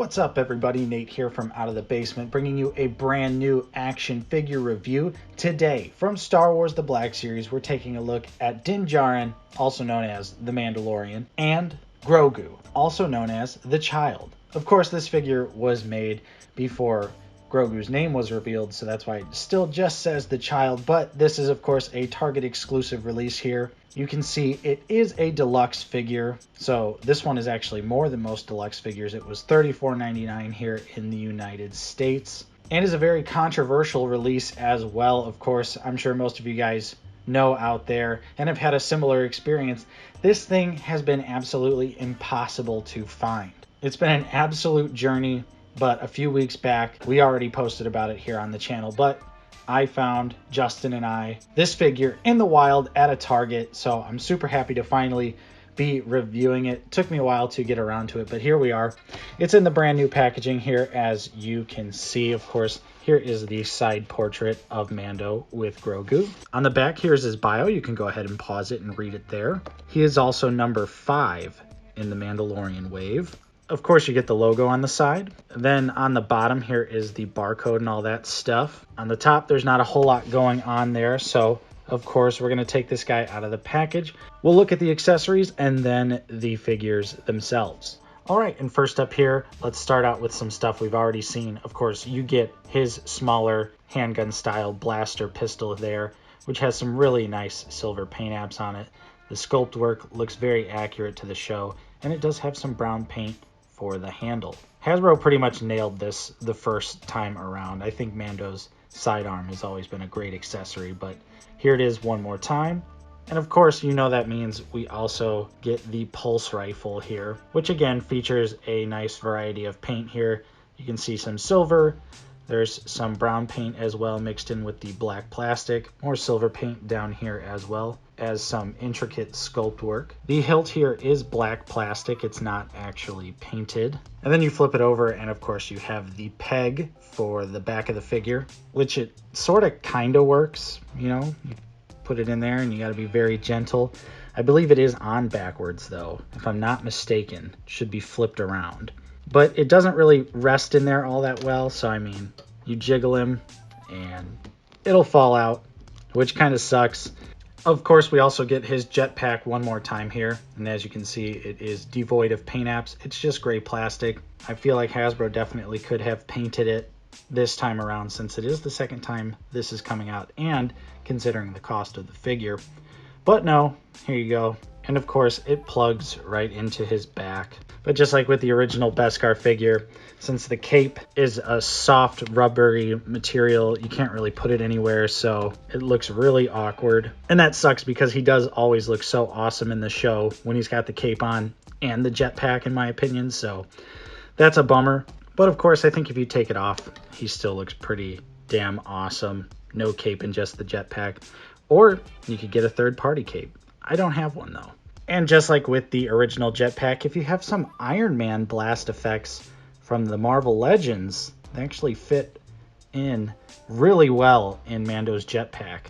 What's up everybody, Nate here from Out of the Basement, bringing you a brand new action figure review. Today, from Star Wars The Black Series, we're taking a look at DJARIN, also known as the Mandalorian, and Grogu, also known as the Child. Of course, this figure was made before Grogu's name was revealed, so that's why it still just says the Child, but this is of course a Target exclusive release here. You can see it is a deluxe figure, so this one is actually more than most deluxe figures. It was $34.99 here in the United States, and is a very controversial release as well. Of course, I'm sure most of you guys know out there and have had a similar experience. This thing has been absolutely impossible to find. It's been an absolute journey, but a few weeks back, we already posted about it here on the channel, but I found, Justin and I, this figure in the wild at a Target, so I'm super happy to finally be reviewing it. It took me a while to get around to it, but here we are. It's in the brand new packaging here, as you can see. Of course, here is the side portrait of Mando with Grogu. On the back, here's his bio. You can go ahead and pause it and read it there. He is also number 5 in the Mandalorian wave. Of course, you get the logo on the side. Then on the bottom here is the barcode and all that stuff. On the top, there's not a whole lot going on there. So, of course, we're going to take this guy out of the package. We'll look at the accessories and then the figures themselves. All right, and first up here, let's start out with some stuff we've already seen. Of course, you get his smaller handgun-style blaster pistol there, which has some really nice silver paint apps on it. The sculpt work looks very accurate to the show, and it does have some brown paint for the handle. Hasbro pretty much nailed this the first time around. I think Mando's sidearm has always been a great accessory, but here it is one more time. And of course, you know that means we also get the pulse rifle here, which again features a nice variety of paint here. You can see some silver, there's some brown paint as well mixed in with the black plastic, more silver paint down here as well as some intricate sculpt work. The hilt here is black plastic, it's not actually painted. And then you flip it over and of course you have the peg for the back of the figure, which it sort of kind of works, you know, you put it in there and you got to be very gentle. I believe it is on backwards though, if I'm not mistaken. It should be flipped around. But it doesn't really rest in there all that well, so I mean, you jiggle him and it'll fall out, which kind of sucks. Of course, we also get his jetpack one more time here, and as you can see, it is devoid of paint apps. It's just gray plastic. I feel like Hasbro definitely could have painted it this time around, since it is the second time this is coming out, and considering the cost of the figure. But no, here you go. And of course, it plugs right into his back. But just like with the original Beskar figure, since the cape is a soft rubbery material, you can't really put it anywhere, so it looks really awkward. And that sucks because he does always look so awesome in the show when he's got the cape on and the jetpack, in my opinion, so that's a bummer. But of course, I think if you take it off, he still looks pretty damn awesome. No cape and just the jetpack. Or you could get a third-party cape. I don't have one though. And just like with the original jetpack, if you have some Iron Man blast effects from the Marvel Legends, they actually fit in really well in Mando's jetpack.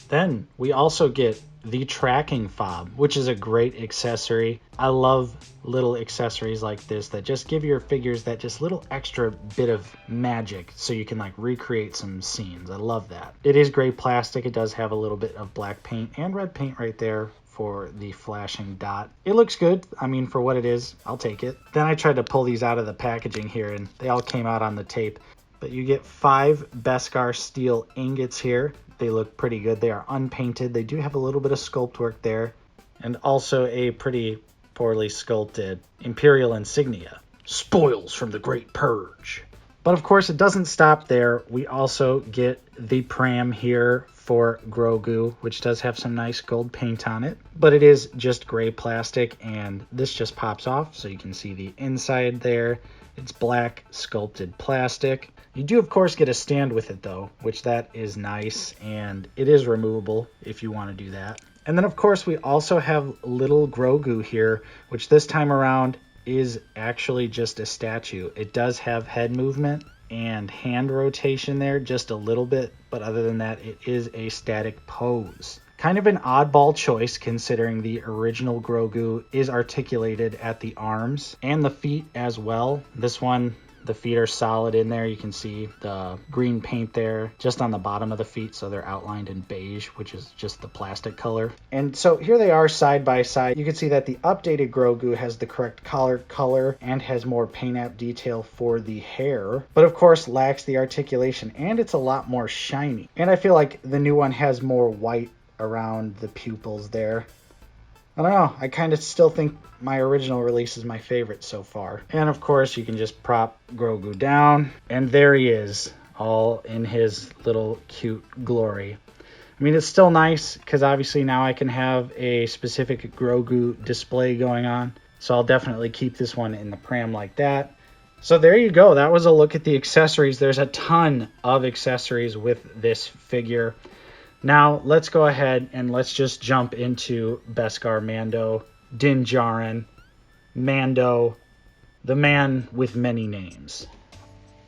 Then we also get the tracking fob, which is a great accessory. I love little accessories like this that just give your figures that just little extra bit of magic so you can like recreate some scenes. I love that. It is gray plastic. It does have a little bit of black paint and red paint right there for the flashing dot. It looks good. I mean, for what it is, I'll take it. Then I tried to pull these out of the packaging here and they all came out on the tape. But you get 5 Beskar steel ingots here. They look pretty good. They are unpainted. They do have a little bit of sculpt work there, and also a pretty poorly sculpted Imperial insignia. Spoils from the Great Purge. But of course, it doesn't stop there. We also get the pram here for Grogu, which does have some nice gold paint on it, but it is just gray plastic, and this just pops off, so you can see the inside there. It's black sculpted plastic. You do, of course, get a stand with it, though, which that is nice, and it is removable if you want to do that. And then, of course, we also have little Grogu here, which this time around is actually just a statue. It does have head movement and hand rotation there, just a little bit, but other than that, it is a static pose. Kind of an oddball choice considering the original Grogu is articulated at the arms and the feet as well. This one, the feet are solid in there. You can see the green paint there just on the bottom of the feet, so they're outlined in beige, which is just the plastic color. And so here they are side by side. You can see that the updated Grogu has the correct collar color and has more paint app detail for the hair, but of course lacks the articulation, and it's a lot more shiny. And I feel like the new one has more white around the pupils there. I don't know, I kind of still think my original release is my favorite so far. And of course you can just prop Grogu down, and there he is, all in his little cute glory. I mean, it's still nice because obviously now I can have a specific Grogu display going on, so I'll definitely keep this one in the pram like that. So there you go, that was a look at the accessories. There's a ton of accessories with this figure. Now, let's go ahead and let's just jump into Beskar Mando, Din Djarin, Mando, the man with many names.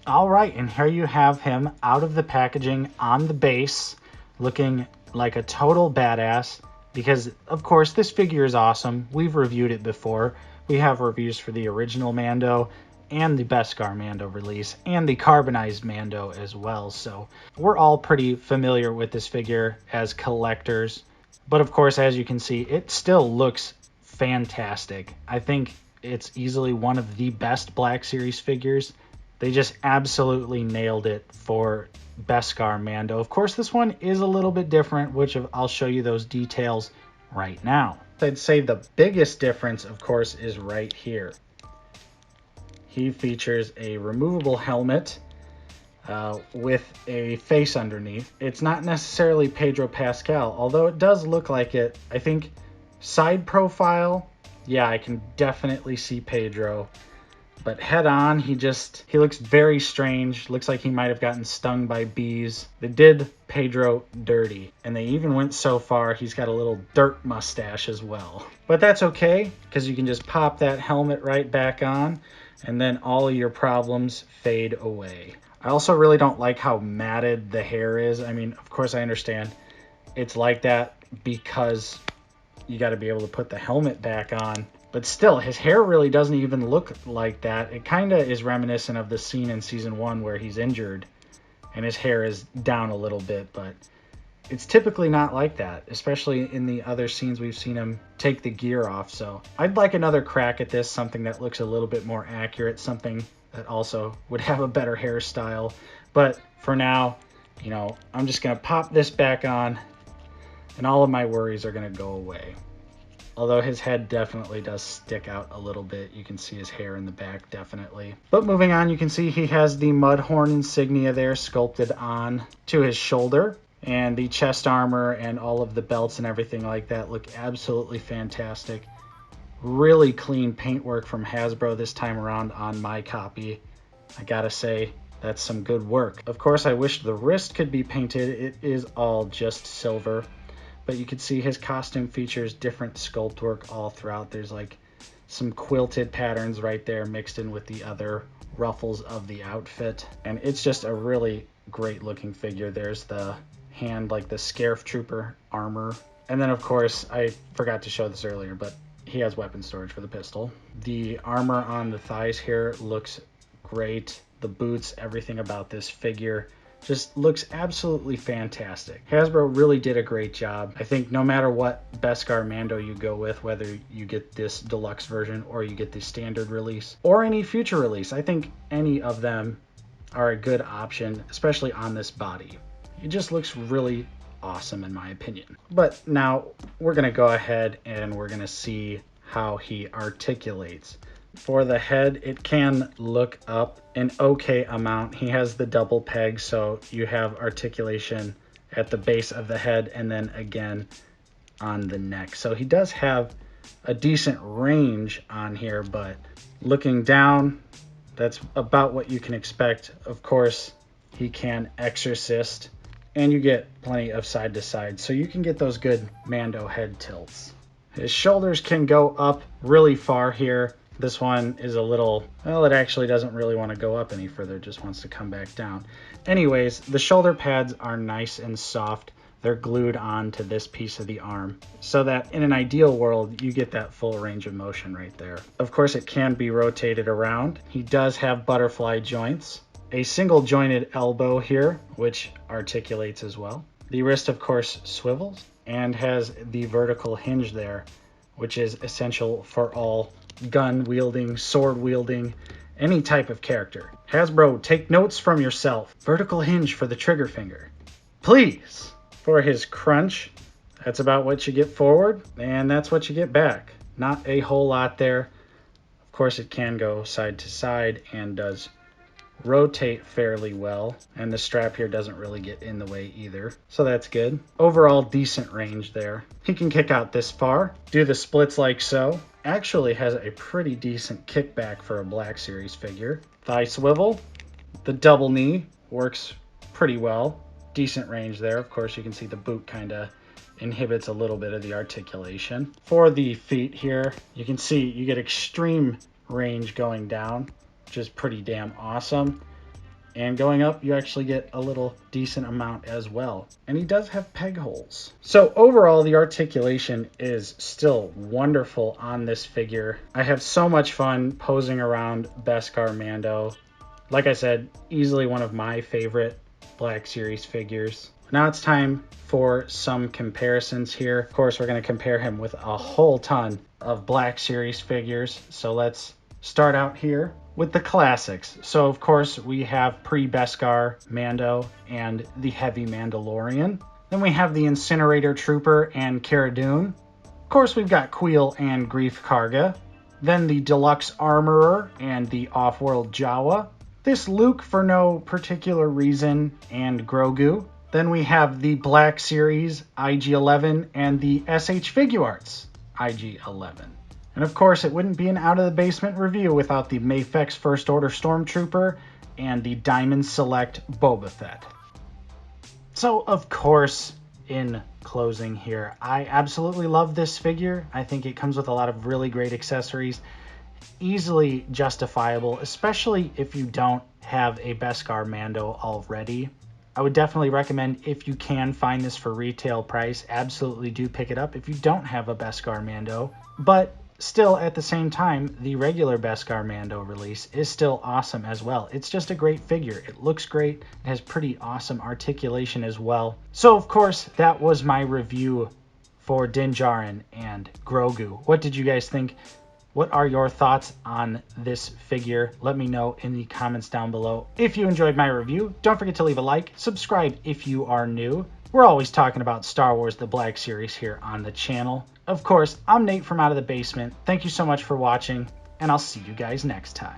All right, and here you have him out of the packaging on the base, looking like a total badass, because, of course, this figure is awesome. We've reviewed it before. We have reviews for the original Mando and the Beskar Mando release and the carbonized Mando as well, so we're all pretty familiar with this figure as collectors. But of course, as you can see, it still looks fantastic. I think it's easily one of the best Black Series figures. They just absolutely nailed it for Beskar Mando. Of course, this one is a little bit different, which I'll show you those details right now. I'd say the biggest difference, of course, is right here. He features a removable helmet with a face underneath. It's not necessarily Pedro Pascal, although it does look like it. I think side profile, yeah, I can definitely see Pedro. But head on, he looks very strange. Looks like he might have gotten stung by bees. They did Pedro dirty, and they even went so far he's got a little dirt mustache as well. But that's okay, because you can just pop that helmet right back on, and then all of your problems fade away. I also really don't like how matted the hair is. I mean, of course I understand it's like that because you got to be able to put the helmet back on. But still, his hair really doesn't even look like that. It kind of is reminiscent of the scene in Season 1 where he's injured and his hair is down a little bit, but it's typically not like that, especially in the other scenes we've seen him take the gear off. So I'd like another crack at this, something that looks a little bit more accurate, something that also would have a better hairstyle. But for now, you know, I'm just going to pop this back on and all of my worries are going to go away. Although his head definitely does stick out a little bit. You can see his hair in the back, definitely. But moving on, you can see he has the Mudhorn insignia there sculpted on to his shoulder. And the chest armor and all of the belts and everything like that look absolutely fantastic. Really clean paintwork from Hasbro this time around on my copy. I gotta say, that's some good work. Of course, I wish the wrist could be painted. It is all just silver. But you can see his costume features different sculpt work all throughout. There's like some quilted patterns right there mixed in with the other ruffles of the outfit. And it's just a really great looking figure. There's the hand, like the Scarif Trooper armor. And then of course, I forgot to show this earlier, but he has weapon storage for the pistol. The armor on the thighs here looks great. The boots, everything about this figure just looks absolutely fantastic. Hasbro really did a great job. I think no matter what Beskar Mando you go with, whether you get this deluxe version or you get the standard release or any future release, I think any of them are a good option, especially on this body. It just looks really awesome in my opinion. But now we're gonna go ahead and we're gonna see how he articulates. For the head, it can look up an okay amount. He has the double peg, so you have articulation at the base of the head and then again on the neck. So he does have a decent range on here, but looking down, that's about what you can expect. Of course, he can exorcist, and you get plenty of side to side, so you can get those good Mando head tilts. His shoulders can go up really far here. This one is a little, well, it actually doesn't really want to go up any further, it just wants to come back down. Anyways, the shoulder pads are nice and soft, they're glued onto this piece of the arm, so that in an ideal world, you get that full range of motion right there. Of course, it can be rotated around. He does have butterfly joints, a single jointed elbow here, which articulates as well. The wrist, of course, swivels and has the vertical hinge there, which is essential for all gun wielding, sword wielding, any type of character. Hasbro, take notes from yourself. Vertical hinge for the trigger finger, please. For his crunch, that's about what you get forward, and that's what you get back. Not a whole lot there. Of course, it can go side to side and does rotate fairly well, and the strap here doesn't really get in the way either, so that's good. Overall, decent range there. He can kick out this far, do the splits like so. Actually has a pretty decent kickback for a Black Series figure. Thigh swivel, the double knee works pretty well. Decent range there. Of course, you can see the boot kind of inhibits a little bit of the articulation. For the feet here, you can see you get extreme range going down, which is pretty damn awesome. And going up, you actually get a little decent amount as well. And he does have peg holes. So overall, the articulation is still wonderful on this figure. I have so much fun posing around Beskar Mando. Like I said, easily one of my favorite Black Series figures. Now it's time for some comparisons here. Of course, we're going to compare him with a whole ton of Black Series figures. So let's start out here with the classics. So of course we have pre-Beskar Mando and the Heavy Mandalorian. Then we have the Incinerator Trooper and Cara Dune. Of course we've got Queel and Greef Karga. Then the Deluxe Armorer and the Off-World Jawa. This Luke for no particular reason and Grogu. Then we have the Black Series IG-11 and the SH Figuarts IG-11. And of course, it wouldn't be an Out of the Basement review without the Mafex First Order Stormtrooper and the Diamond Select Boba Fett. So, of course, in closing here, I absolutely love this figure. I think it comes with a lot of really great accessories. Easily justifiable, especially if you don't have a Beskar Mando already. I would definitely recommend, if you can find this for retail price, absolutely do pick it up if you don't have a Beskar Mando. But still, at the same time, the regular Beskar Mando release is still awesome as well. It's just a great figure. It looks great. It has pretty awesome articulation as well. So, of course, that was my review for Din Djarin and Grogu. What did you guys think? What are your thoughts on this figure? Let me know in the comments down below. If you enjoyed my review, don't forget to leave a like. Subscribe if you are new. We're always talking about Star Wars The Black Series here on the channel. Of course, I'm Nate from Out of the Basement. Thank you so much for watching, and I'll see you guys next time.